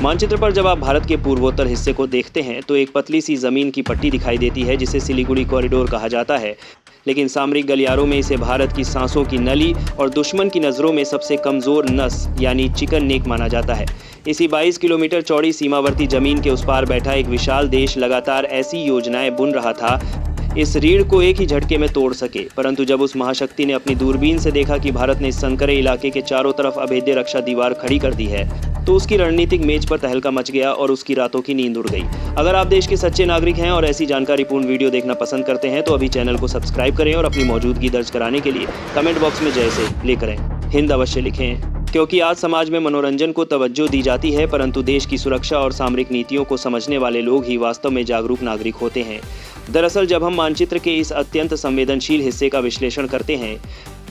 मानचित्र पर जब आप भारत के पूर्वोत्तर हिस्से को देखते हैं तो एक पतली सी जमीन की पट्टी दिखाई देती है जिसे सिलीगुड़ी कॉरिडोर कहा जाता है। लेकिन सामरिक गलियारों में इसे भारत की सांसों की नली और दुश्मन की नज़रों में सबसे कमज़ोर नस यानी चिकन नेक माना जाता है। इसी 22 किलोमीटर चौड़ी सीमावर्ती जमीन के उस पार बैठा एक विशाल देश लगातार ऐसी योजनाएं बुन रहा था इस रीढ़ को एक ही झटके में तोड़ सके। परंतु जब उस महाशक्ति ने अपनी दूरबीन से देखा कि भारत ने इस संकरे इलाके के चारों तरफ अभेद्य रक्षा दीवार खड़ी कर दी है तो उसकी रणनीतिक मेज पर तहलका मच गया और उसकी रातों की नींद उड़ गई। अगर आप देश के सच्चे नागरिक हैं और ऐसी जानकारीपूर्ण वीडियो देखना पसंद करते हैं तो अभी चैनल को सब्सक्राइब करें और अपनी मौजूदगी दर्ज कराने के लिए कमेंट बॉक्स में जय से लेकर हिंद अवश्य लिखें, क्योंकि आज समाज में मनोरंजन को तवज्जो दी जाती है परंतु देश की सुरक्षा और सामरिक नीतियों को समझने वाले लोग ही वास्तव में जागरूक नागरिक होते हैं। दरअसल जब हम मानचित्र के इस अत्यंत संवेदनशील हिस्से का विश्लेषण करते हैं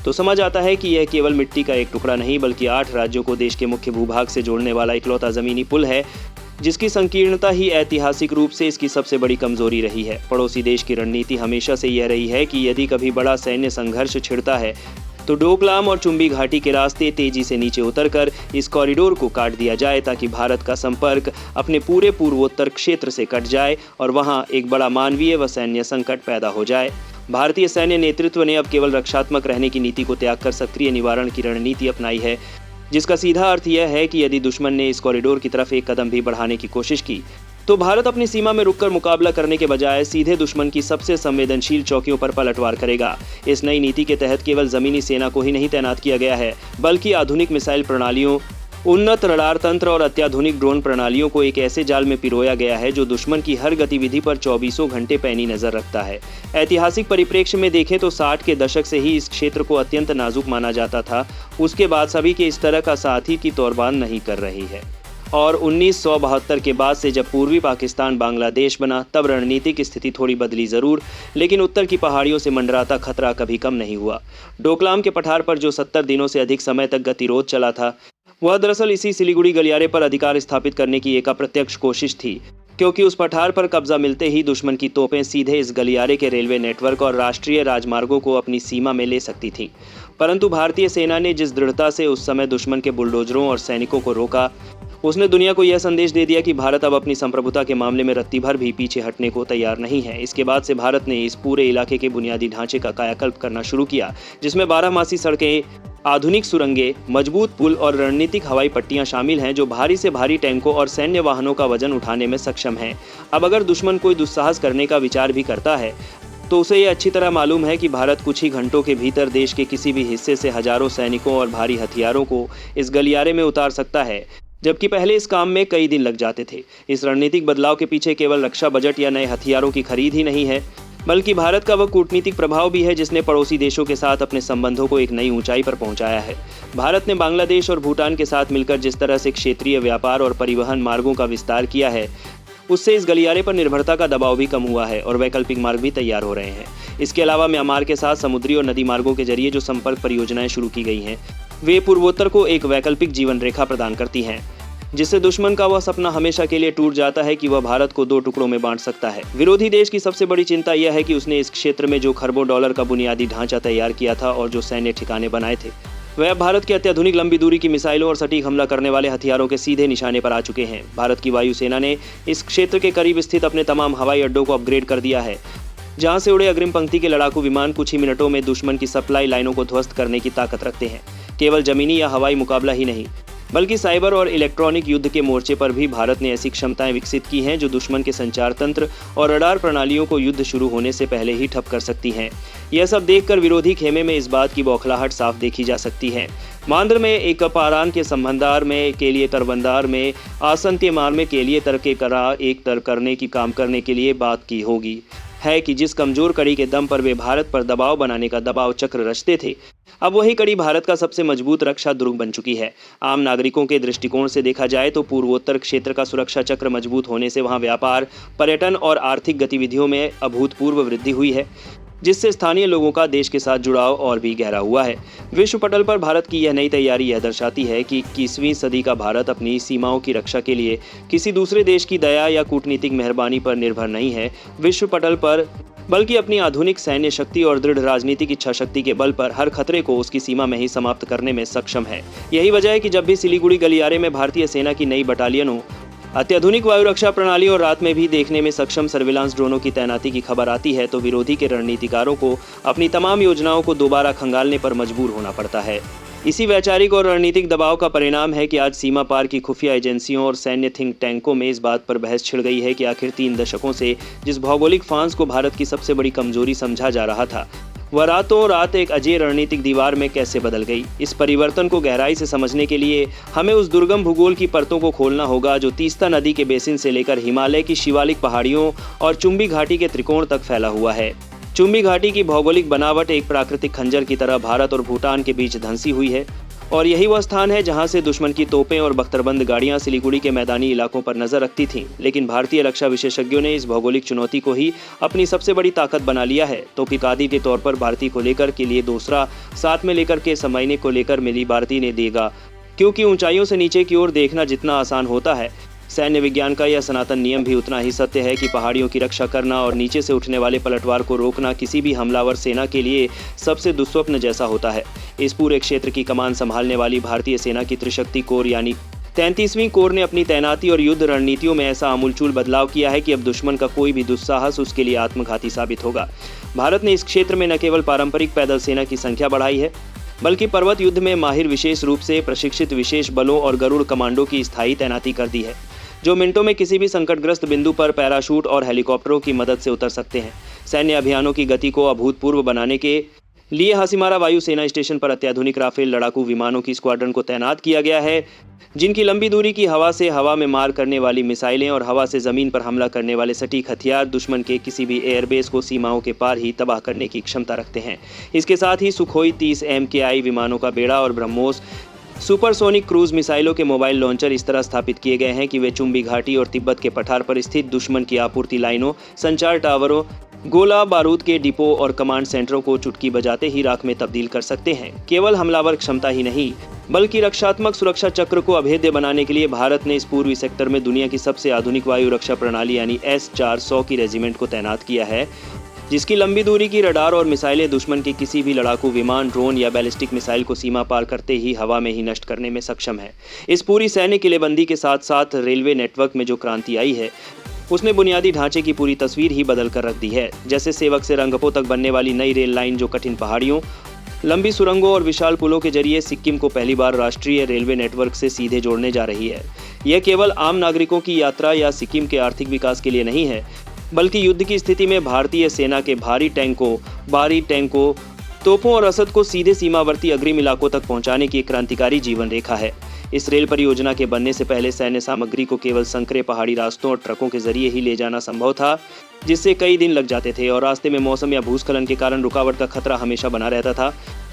तो समझ आता है कि यह केवल मिट्टी का एक टुकड़ा नहीं बल्कि 8 राज्यों को देश के मुख्य भूभाग से जोड़ने वाला इकलौता जमीनी पुल है, जिसकी संकीर्णता ही ऐतिहासिक रूप से इसकी सबसे बड़ी कमजोरी रही है। पड़ोसी देश की रणनीति हमेशा से यह रही है कि यदि कभी बड़ा सैन्य संघर्ष छिड़ता है तो डोकलाम और चुंबी घाटी के रास्ते तेजी से नीचे उतरकर इस कॉरिडोर को काट दिया जाए ताकि भारत का संपर्क अपने पूरे पूर्वोत्तर क्षेत्र से कट जाए और वहां एक बड़ा मानवीय व सैन्य संकट पैदा हो जाए। भारतीय सैन्य नेतृत्व ने अब केवल रक्षात्मक रहने की नीति को त्याग कर सक्रिय निवारण की रणनीति अपनाई है, जिसका सीधा अर्थ यह है कि यदि दुश्मन ने इस कॉरिडोर की तरफ एक कदम भी बढ़ाने की कोशिश की तो भारत अपनी सीमा में रुककर मुकाबला करने के बजाय सीधे दुश्मन की सबसे संवेदनशील चौकियों पर पलटवार करेगा। इस नई नीति के तहत केवल जमीनी सेना को ही नहीं तैनात किया गया है बल्कि आधुनिक मिसाइल प्रणालियों, उन्नत रडार तंत्र और अत्याधुनिक ड्रोन प्रणालियों को एक ऐसे जाल में पिरोया गया है जो दुश्मन की हर गतिविधि पर 24 घंटे पैनी नजर रखता है। ऐतिहासिक परिप्रेक्ष्य में देखें तो 60 के दशक से ही इस क्षेत्र को अत्यंत नाजुक माना जाता था। उसके बाद सभी के इस तरह का साथी की तौरबान नहीं कर रही है और 1972 के बाद से जब पूर्वी पाकिस्तान बांग्लादेश बना तब रणनीतिक स्थिति थोड़ी बदली जरूर, लेकिन उत्तर की पहाड़ियों से मंडराता खतरा कभी कम नहीं हुआ। डोकलाम के पठार पर जो 70 दिनों से अधिक समय तक गतिरोध चला था वह दरअसल इसी सिलीगुड़ी गलियारे पर अधिकार स्थापित करने की एक अप्रत्यक्ष कोशिश थी, क्योंकि उस पठार पर कब्जा मिलते ही दुश्मन की तोपें सीधे इस गलियारे के रेलवे नेटवर्क और राष्ट्रीय राजमार्गों को अपनी सीमा में ले सकती थीं। परंतु भारतीय सेना ने जिस दृढ़ता से उस समय दुश्मन के बुलडोजरों और सैनिकों को रोका, उसने दुनिया को यह संदेश दे दिया कि भारत अब अपनी संप्रभुता के मामले में रत्ती भर भी पीछे हटने को तैयार नहीं है। इसके बाद से भारत ने इस पूरे इलाके के बुनियादी ढांचे का कायाकल्प करना शुरू किया, जिसमें 12 सड़कें, आधुनिक सुरंगें, मजबूत पुल और रणनीतिक हवाई पट्टियां शामिल हैं जो भारी से भारी टैंकों और सैन्य वाहनों का वजन उठाने में सक्षम हैं। अब अगर दुश्मन कोई दुस्साहस करने का विचार भी करता है तो उसे यह अच्छी तरह मालूम है कि भारत कुछ ही घंटों के भीतर देश के किसी भी हिस्से से हजारों सैनिकों और भारी हथियारों को इस गलियारे में उतार सकता है, जबकि पहले इस काम में कई दिन लग जाते थे। इस रणनीतिक बदलाव के पीछे केवल रक्षा बजट या नए हथियारों की खरीद ही नहीं है बल्कि भारत का वह कूटनीतिक प्रभाव भी है जिसने पड़ोसी देशों के साथ अपने संबंधों को एक नई ऊंचाई पर पहुंचाया है। भारत ने बांग्लादेश और भूटान के साथ मिलकर जिस तरह से क्षेत्रीय व्यापार और परिवहन मार्गों का विस्तार किया है उससे इस गलियारे पर निर्भरता का दबाव भी कम हुआ है और वैकल्पिक मार्ग भी तैयार हो रहे हैं। इसके अलावा म्यांमार के साथ समुद्री और नदी मार्गों के जरिए जो संपर्क परियोजनाएं शुरू की गई हैं वे पूर्वोत्तर को एक वैकल्पिक जीवन रेखा प्रदान करती हैं, जिससे दुश्मन का वह सपना हमेशा के लिए टूट जाता है कि वह भारत को 2 टुकड़ों में बांट सकता है। विरोधी देश की सबसे बड़ी चिंता यह है कि उसने इस क्षेत्र में जो खरबों डॉलर का बुनियादी ढांचा तैयार किया था और जो सैन्य ठिकाने बनाए थे वह भारत के अत्याधुनिक लंबी दूरी की मिसाइलों और सटीक हमला करने वाले हथियारों के सीधे निशाने पर आ चुके हैं। भारत की वायुसेना ने इस क्षेत्र के करीब स्थित अपने तमाम हवाई अड्डों को अपग्रेड कर दिया है, जहां से उड़े अग्रिम पंक्ति के लड़ाकू विमान कुछ ही मिनटों में दुश्मन की सप्लाई लाइनों को ध्वस्त करने की ताकत रखते हैं। केवल जमीनी या हवाई मुकाबला ही नहीं बल्कि साइबर और इलेक्ट्रॉनिक युद्ध के मोर्चे पर भी भारत ने ऐसी क्षमताएं विकसित की हैं जो दुश्मन के संचार तंत्र और रडार प्रणालियों को युद्ध शुरू होने से पहले ही ठप कर सकती हैं। यह सब देखकर विरोधी खेमे में इस बात की बौखलाहट साफ देखी जा सकती है। मांद्र में एक पारान के संबंधार में के लिए तरबंदार में आसंत्य मार में के लिए तरके करा एक तर करने की काम करने के लिए बात की होगी है कि जिस कमजोर कड़ी के दम पर वे भारत पर दबाव बनाने का दबाव चक्र रचते थे, अब वही कड़ी भारत का सबसे मजबूत रक्षा दुर्ग बन चुकी है। आम नागरिकों के दृष्टिकोण से देखा जाए तो पूर्वोत्तर क्षेत्र का सुरक्षा चक्र मजबूत होने से वहां व्यापार, पर्यटन और आर्थिक गतिविधियों में अभूतपूर्व वृद्धि हुई है, जिससे स्थानीय लोगों का देश के साथ जुड़ाव और भी गहरा हुआ है। विश्व पटल पर भारत की यह नई तैयारी यह दर्शाती है कि 21वीं सदी का भारत अपनी सीमाओं की रक्षा के लिए किसी दूसरे देश की दया या कूटनीतिक मेहरबानी पर निर्भर नहीं है विश्व पटल पर, बल्कि अपनी आधुनिक सैन्य शक्ति और दृढ़ राजनीतिक इच्छा शक्ति के बल पर हर खतरे को उसकी सीमा में ही समाप्त करने में सक्षम है। यही वजह है कि जब भी सिलीगुड़ी गलियारे में भारतीय सेना की नई बटालियनों अत्याधुनिक वायु रक्षा प्रणाली और रात में भी देखने में सक्षम सर्विलांस ड्रोनों की तैनाती की खबर आती है तो विरोधी के रणनीतिकारों को अपनी तमाम योजनाओं को दोबारा खंगालने पर मजबूर होना पड़ता है। इसी वैचारिक और रणनीतिक दबाव का परिणाम है कि आज सीमा पार की खुफिया एजेंसियों और सैन्य थिंक टैंकों में इस बात पर बहस छिड़ गई है कि आखिर 3 दशकों से जिस भौगोलिक फांस को भारत की सबसे बड़ी कमजोरी समझा जा रहा था, वह रातों रात एक अजय रणनीतिक दीवार में कैसे बदल गई। इस परिवर्तन को गहराई से समझने के लिए हमें उस दुर्गम भूगोल की परतों को खोलना होगा जो तीस्ता नदी के बेसिन से लेकर हिमालय की शिवालिक पहाड़ियों और चुंबी घाटी के त्रिकोण तक फैला हुआ है। चुंबी घाटी की भौगोलिक बनावट एक प्राकृतिक खंजर की तरह भारत और भूटान के बीच धंसी हुई है और यही वह स्थान है जहां से दुश्मन की तोपें और बख्तरबंद गाड़ियां सिलीगुड़ी के मैदानी इलाकों पर नजर रखती थीं। लेकिन भारतीय रक्षा विशेषज्ञों ने इस भौगोलिक चुनौती को ही अपनी सबसे बड़ी ताकत बना लिया है। तो किकादी के तौर पर भारतीय को लेकर के लिए दूसरा, साथ में लेकर के समझने को लेकर मिली भारतीय ने देगा, क्योंकि ऊंचाइयों से नीचे की ओर देखना जितना आसान होता है, सैन्य विज्ञान का यह सनातन नियम भी उतना ही सत्य है कि पहाड़ियों की रक्षा करना और नीचे से उठने वाले पलटवार को रोकना किसी भी हमलावर सेना के लिए सबसे दुस्वप्न जैसा होता है। इस पूरे क्षेत्र की कमान संभालने वाली भारतीय सेना की त्रिशक्ति कोर यानी 33वीं कोर ने अपनी तैनाती और युद्ध रणनीतियों में ऐसा आमूलचूल बदलाव किया है कि अब दुश्मन का कोई भी दुस्साहस उसके लिए आत्मघाती साबित होगा। भारत ने इस क्षेत्र में न केवल पारंपरिक पैदल सेना की संख्या बढ़ाई है, बल्कि पर्वत युद्ध में माहिर विशेष रूप से प्रशिक्षित विशेष बलों और गरुड़ कमांडो की स्थायी तैनाती कर दी है, जो मिनटों में किसी भी संकटग्रस्त बिंदु पर पैराशूट और हेलीकॉप्टरों की मदद से उतर सकते हैं। सैन्य अभियानों की गति को अभूतपूर्व बनाने के लिए हासीमारा वायु सेना स्टेशन पर अत्याधुनिक राफेल लड़ाकू विमानों की स्क्वाड्रन को तैनात किया गया है, जिनकी लंबी दूरी की हवा से हवा में मार करने वाली मिसाइलें और हवा से जमीन पर हमला करने वाले सटीक हथियार दुश्मन के किसी भी एयरबेस को सीमाओं के पार ही तबाह करने की क्षमता रखते हैं। इसके साथ ही सुखोई 30 MKI विमानों का बेड़ा और ब्रह्मोस सुपरसोनिक क्रूज मिसाइलों के मोबाइल लॉन्चर इस तरह स्थापित किए गए हैं कि वे चुंबी घाटी और तिब्बत के पठार पर स्थित दुश्मन की आपूर्ति लाइनों, संचार टावरों, गोला बारूद के डिपो और कमांड सेंटरों को चुटकी बजाते ही राख में तब्दील कर सकते हैं। केवल हमलावर क्षमता ही नहीं, बल्कि रक्षात्मक सुरक्षा चक्र को अभेद्य बनाने के लिए भारत ने इस पूर्वी सेक्टर में दुनिया की सबसे आधुनिक वायु रक्षा प्रणाली यानी S-400 की रेजिमेंट को तैनात किया है, जिसकी लंबी दूरी की रडार और मिसाइलें दुश्मन के किसी भी लड़ाकू विमान, ड्रोन या बैलिस्टिक मिसाइल को सीमा पार करते ही हवा में ही नष्ट करने में सक्षम है। इस पूरी सैन्य किलेबंदी के साथ साथ रेलवे नेटवर्क में जो क्रांति आई है, उसने बुनियादी ढांचे की पूरी तस्वीर ही बदल कर रख दी है। जैसे सेवक से रंगपो तक बनने वाली नई रेल लाइन जो कठिन पहाड़ियों, लंबी सुरंगों और विशाल पुलों के जरिए सिक्किम को पहली बार राष्ट्रीय रेलवे नेटवर्क से सीधे जोड़ने जा रही है। यह केवल आम नागरिकों की यात्रा या सिक्किम के आर्थिक विकास के लिए नहीं है, बल्कि युद्ध की स्थिति में भारतीय सेना के भारी टैंकों, तोपों और रसद को सीधे सीमावर्ती अग्रिम इलाकों तक पहुंचाने की एक क्रांतिकारी जीवन रेखा है। इस रेल परियोजना के बनने से पहले सैन्य सामग्री को केवल संकरे पहाड़ी रास्तों और ट्रकों के जरिए ही ले जाना संभव था, जिससे कई दिन लग जाते थे और रास्ते में मौसम या भूस्खलन के कारण रुकावट का खतरा हमेशा बना रहता था।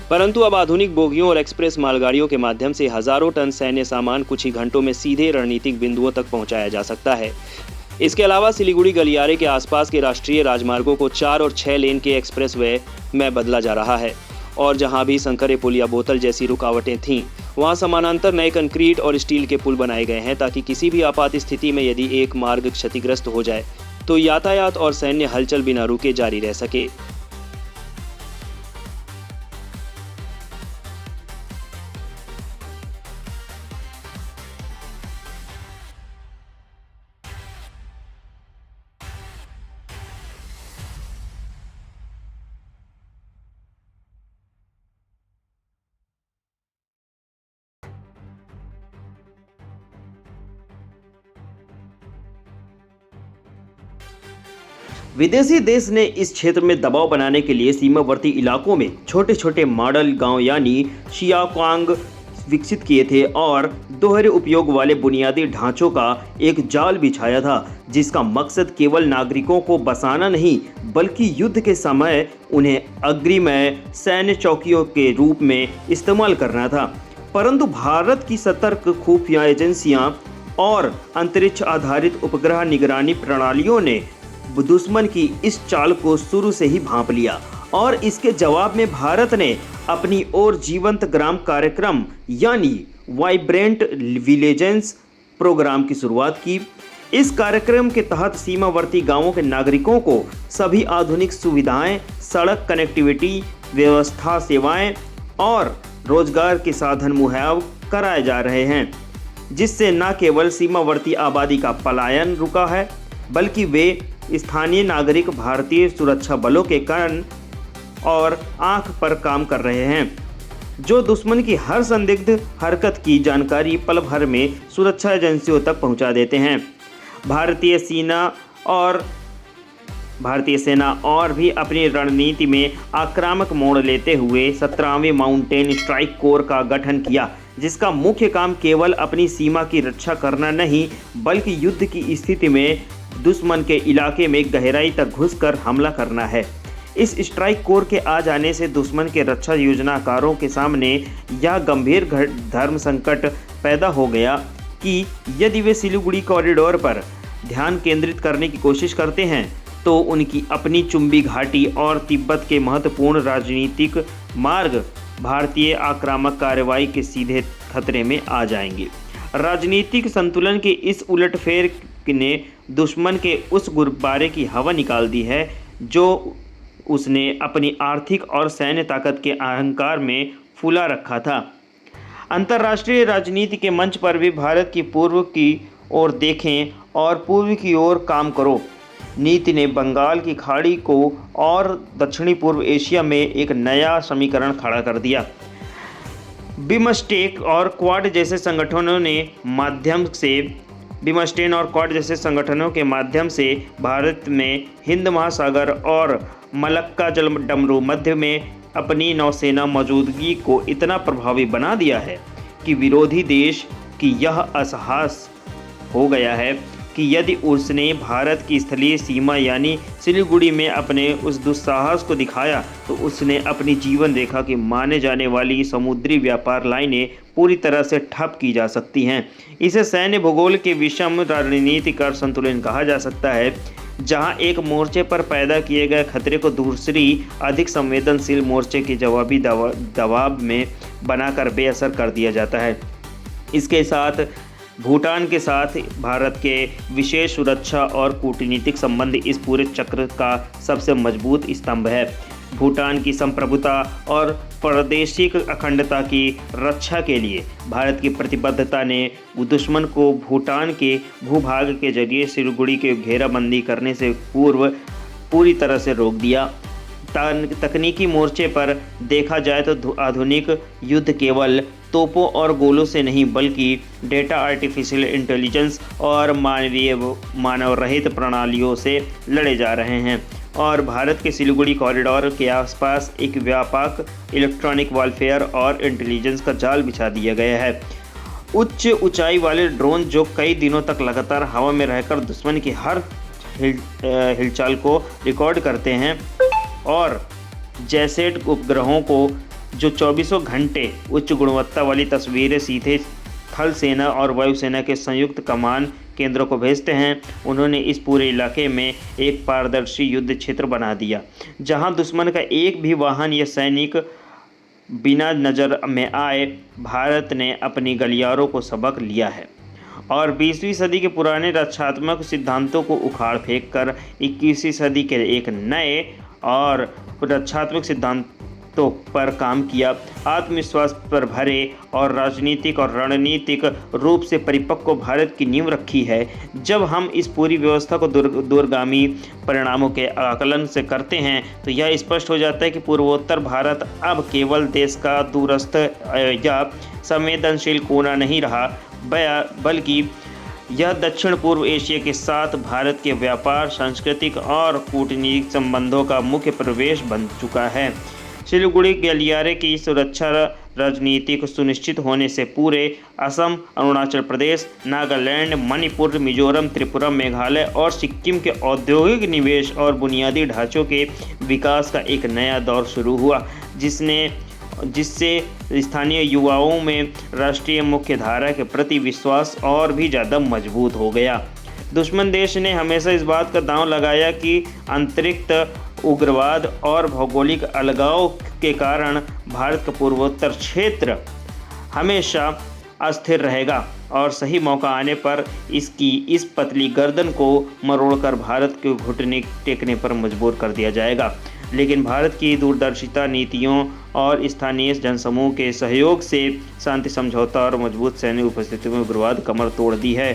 परंतु अब आधुनिक बोगियों और एक्सप्रेस मालगाड़ियों के माध्यम से हजारों टन सैन्य सामान कुछ ही घंटों में सीधे रणनीतिक बिंदुओं तक पहुंचाया जा सकता है। इसके अलावा सिलीगुड़ी गलियारे के आसपास के राष्ट्रीय राजमार्गों को 4 और 6 लेन के एक्सप्रेसवे में बदला जा रहा है और जहां भी संकरे पुल या बोतल जैसी रुकावटें थीं, वहां समानांतर नए कंक्रीट और स्टील के पुल बनाए गए हैं ताकि किसी भी आपात स्थिति में यदि एक मार्ग क्षतिग्रस्त हो जाए तो यातायात और सैन्य हलचल बिना रुके जारी रह सके। विदेशी देश ने इस क्षेत्र में दबाव बनाने के लिए सीमावर्ती इलाकों में छोटे छोटे मॉडल गांव यानी शियाक्वांग विकसित किए थे और दोहरे उपयोग वाले बुनियादी ढांचों का एक जाल बिछाया था, जिसका मकसद केवल नागरिकों को बसाना नहीं बल्कि युद्ध के समय उन्हें अग्रिमय सैन्य चौकियों के रूप में इस्तेमाल करना था। परंतु भारत की सतर्क खुफिया एजेंसियां और अंतरिक्ष आधारित उपग्रह निगरानी प्रणालियों ने दुश्मन की इस चाल को शुरू से ही भांप लिया और इसके जवाब में भारत ने अपनी ओर जीवंत ग्राम कार्यक्रम यानी वाइब्रेंट विलेजेस प्रोग्राम की शुरुआत की। इस कार्यक्रम के तहत सीमावर्ती गांवों के नागरिकों को सभी आधुनिक सुविधाएं, सड़क कनेक्टिविटी व्यवस्था, सेवाएं और रोजगार के साधन मुहैया कराए जा रहे हैं। जिससे न केवल सीमावर्ती आबादी का पलायन रुका है, बल्कि वे स्थानीय नागरिक भारतीय सुरक्षा बलों के कान और आंख पर काम कर रहे हैं, जो दुश्मन की हर संदिग्ध हरकत की जानकारी पल भर में सुरक्षा एजेंसियों तक पहुंचा देते हैं। भारतीय सेना और भी अपनी रणनीति में आक्रामक मोड़ लेते हुए 17वें माउंटेन स्ट्राइक कोर का गठन किया, जिसका मुख्य काम केवल अपनी सीमा की रक्षा करना नहीं, बल्कि युद्ध की स्थिति में दुश्मन के इलाके में गहराई तक घुसकर हमला करना है। इस स्ट्राइक कोर के आ जाने से दुश्मन के रक्षा योजनाकारों के सामने यह गंभीर धर्म संकट पैदा हो गया कि यदि वे सिलीगुड़ी कॉरिडोर पर ध्यान केंद्रित करने की कोशिश करते हैं तो उनकी अपनी चुंबी घाटी और तिब्बत के महत्वपूर्ण राजनीतिक मार्ग भारतीय आक्रामक कार्रवाई के सीधे खतरे में आ जाएंगे। राजनीतिक संतुलन के इस उलटफेर ने दुश्मन के उस गुब्बारे की हवा निकाल दी है जो उसने अपनी आर्थिक और सैन्य ताकत के अहंकार में फूला रखा था। अंतर्राष्ट्रीय राजनीति के मंच पर भी भारत की पूर्व की ओर देखें और पूर्व की ओर काम करो नीति ने बंगाल की खाड़ी को और दक्षिणी पूर्व एशिया में एक नया समीकरण खड़ा कर दिया। बिमस्टेक और क्वाड जैसे संगठनों के माध्यम से भारत में हिंद महासागर और मलक्का जलडमरू मध्य में अपनी नौसेना मौजूदगी को इतना प्रभावी बना दिया है कि विरोधी देश की यह एहसास हो गया है कि यदि उसने भारत की स्थलीय सीमा यानी सिलीगुड़ी में अपने उस दुस्साहस को दिखाया तो उसने अपनी जीवन रेखा की माने जाने वाली समुद्री व्यापार लाइनें पूरी तरह से ठप की जा सकती हैं। इसे सैन्य भूगोल के विषम रणनीतिक संतुलन कहा जा सकता है, जहां एक मोर्चे पर पैदा किए गए खतरे को दूसरी अधिक संवेदनशील मोर्चे के जवाबी दबाव में बनाकर बेअसर कर दिया जाता है। इसके साथ भूटान के साथ भारत के विशेष सुरक्षा और कूटनीतिक संबंध इस पूरे चक्र का सबसे मजबूत स्तंभ है। भूटान की संप्रभुता और प्रादेशिक अखंडता की रक्षा के लिए भारत की प्रतिबद्धता ने दुश्मन को भूटान के भूभाग के जरिए सिलीगुड़ी के घेराबंदी करने से पूर्व पूरी तरह से रोक दिया। तकनीकी मोर्चे पर देखा जाए तो आधुनिक युद्ध केवल तोपों और गोलों से नहीं, बल्कि डेटा, आर्टिफिशियल इंटेलिजेंस और मानव रहित प्रणालियों से लड़े जा रहे हैं। और भारत के सिलीगुड़ी कॉरिडोर के आसपास एक व्यापक इलेक्ट्रॉनिक वॉरफेयर और इंटेलिजेंस का जाल बिछा दिया गया है। उच्च ऊंचाई वाले ड्रोन जो कई दिनों तक लगातार हवा में रहकर दुश्मन की हर हिलचाल को रिकॉर्ड करते हैं, और जैसेट उपग्रहों को जो 24 घंटे उच्च गुणवत्ता वाली तस्वीरें सीधे थल सेना और वायुसेना के संयुक्त कमान केंद्रों को भेजते हैं, उन्होंने इस पूरे इलाके में एक पारदर्शी युद्ध क्षेत्र बना दिया, जहां दुश्मन का एक भी वाहन या सैनिक बिना नज़र में आए। भारत ने अपनी गलियारों को सबक लिया है और 20वीं सदी के पुराने रक्षात्मक सिद्धांतों को उखाड़ फेंक कर 21वीं सदी के एक नए और रक्षात्मक सिद्धांतों पर काम किया। आत्मविश्वास पर भरे और राजनीतिक और रणनीतिक रूप से परिपक्व भारत की नींव रखी है। जब हम इस पूरी व्यवस्था को दूरगामी परिणामों के आकलन से करते हैं तो यह स्पष्ट हो जाता है कि पूर्वोत्तर भारत अब केवल देश का दूरस्थ या संवेदनशील कोना नहीं रहा, बल्कि यह दक्षिण पूर्व एशिया के साथ भारत के व्यापार, सांस्कृतिक और कूटनीतिक संबंधों का मुख्य प्रवेश बन चुका है। सिलीगुड़ी गलियारे की सुरक्षा राजनीति को सुनिश्चित होने से पूरे असम, अरुणाचल प्रदेश, नागालैंड, मणिपुर, मिजोरम, त्रिपुरा, मेघालय और सिक्किम के औद्योगिक निवेश और बुनियादी ढांचों के विकास का एक नया दौर शुरू हुआ, जिससे स्थानीय युवाओं में राष्ट्रीय मुख्यधारा के प्रति विश्वास और भी ज़्यादा मजबूत हो गया। दुश्मन देश ने हमेशा इस बात का दांव लगाया कि आंतरिक उग्रवाद और भौगोलिक अलगाव के कारण भारत का पूर्वोत्तर क्षेत्र हमेशा अस्थिर रहेगा और सही मौका आने पर इसकी इस पतली गर्दन को मरोड़कर भारत के घुटने टेकने पर मजबूर कर दिया जाएगा। लेकिन भारत की दूरदर्शिता नीतियों और स्थानीय जनसमूह के सहयोग से शांति समझौता और मजबूत सैन्य उपस्थिति में उग्रवाद कमर तोड़ दी है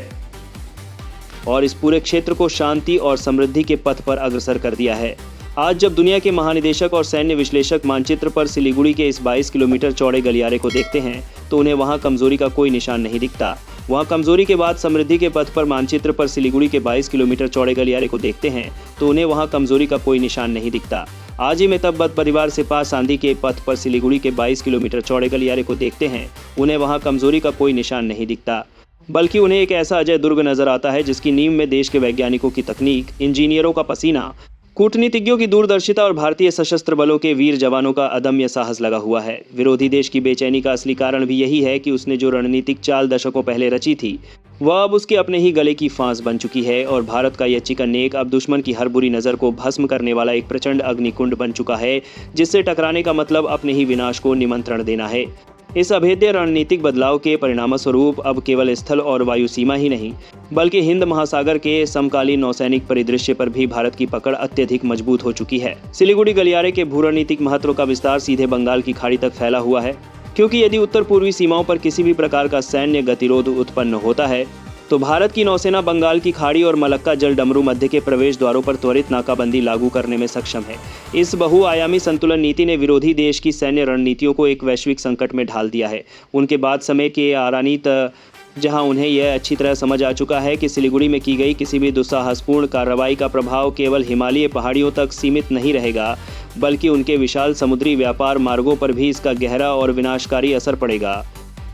और इस पूरे क्षेत्र को शांति और समृद्धि के पथ पर अग्रसर कर दिया है। आज जब दुनिया के महानिदेशक और सैन्य विश्लेषक मानचित्र पर सिलीगुड़ी के इस 22 किलोमीटर चौड़े गलियारे को देखते हैं तो उन्हें वहां कमजोरी का कोई निशान नहीं दिखता। वहां कमजोरी के बाद समृद्धि के पथ पर मानचित्र पर सिलीगुड़ी के 22 किलोमीटर चौड़े गलियारे को देखते हैं तो उन्हें वहां कमजोरी का कोई निशान नहीं दिखता। आज ही में तब परिवार से पास सांदी के पथ पर सिलीगुड़ी के 22 किलोमीटर चौड़े गलियारे को देखते हैं उन्हें वहां कमजोरी का कोई निशान नहीं दिखता, बल्कि उन्हें एक ऐसा अजय दुर्ग नजर आता है जिसकी नींव में देश के वैज्ञानिकों की तकनीक, इंजीनियरों का पसीना, कूटनीतिज्ञों की दूरदर्शिता और भारतीय सशस्त्र बलों के वीर जवानों का अदम्य साहस लगा हुआ है। विरोधी देश की बेचैनी का असली कारण भी यही है कि उसने जो रणनीतिक चाल दशकों पहले रची थी वह अब उसके अपने ही गले की फांस बन चुकी है और भारत का यह चिकन नेक अब दुश्मन की हर बुरी नज़र को भस्म करने वाला एक प्रचंड अग्निकुंड बन चुका है, जिससे टकराने का मतलब अपने ही विनाश को निमंत्रण देना है। इस अभेद्य रणनीतिक बदलाव के परिणामस्वरूप अब केवल स्थल और वायु सीमा ही नहीं बल्कि हिंद महासागर के समकालीन नौसैनिक परिदृश्य पर भी भारत की पकड़ अत्यधिक मजबूत हो चुकी है। सिलीगुड़ी गलियारे के भूरणनीतिक महत्व का विस्तार सीधे बंगाल की खाड़ी तक फैला हुआ है, क्योंकि यदि उत्तर पूर्वी सीमाओं पर किसी भी प्रकार का सैन्य गतिरोध उत्पन्न होता है तो भारत की नौसेना बंगाल की खाड़ी और मलक्का जल डमरू मध्य के प्रवेश द्वारों पर त्वरित नाकाबंदी लागू करने में सक्षम है। इस बहुआयामी संतुलन नीति ने विरोधी देश की सैन्य रणनीतियों को एक वैश्विक संकट में ढाल दिया है। उनके बाद समय के आरानीत जहां उन्हें यह अच्छी तरह समझ आ चुका है कि सिलीगुड़ी में की गई किसी भी दुस्साहसपूर्ण कार्रवाई का प्रभाव केवल हिमालयी पहाड़ियों तक सीमित नहीं रहेगा बल्कि उनके विशाल समुद्री व्यापार मार्गों पर भी इसका गहरा और विनाशकारी असर पड़ेगा।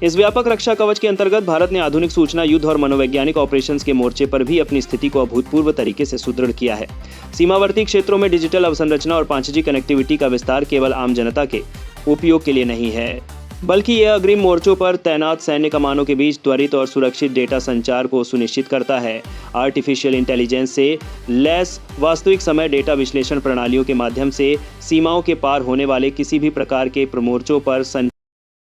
इस व्यापक रक्षा कवच के अंतर्गत भारत ने आधुनिक सूचना, युद्ध और मनोवैज्ञानिक ऑपरेशंस के मोर्चे पर भी अपनी स्थिति को अभूतपूर्व तरीके से सुदृढ़ किया है। सीमावर्ती क्षेत्रों में डिजिटल अवसंरचना और 5G कनेक्टिविटी का विस्तार केवल आम जनता के उपयोग के लिए नहीं है बल्कि यह अग्रिम मोर्चों पर तैनात सैन्य कमानों के बीच त्वरित और सुरक्षित डेटा संचार को सुनिश्चित करता है। आर्टिफिशियल इंटेलिजेंस से लैस वास्तविक समय डेटा विश्लेषण प्रणालियों के माध्यम से सीमाओं के पार होने वाले किसी भी प्रकार के प्रमोर्चों पर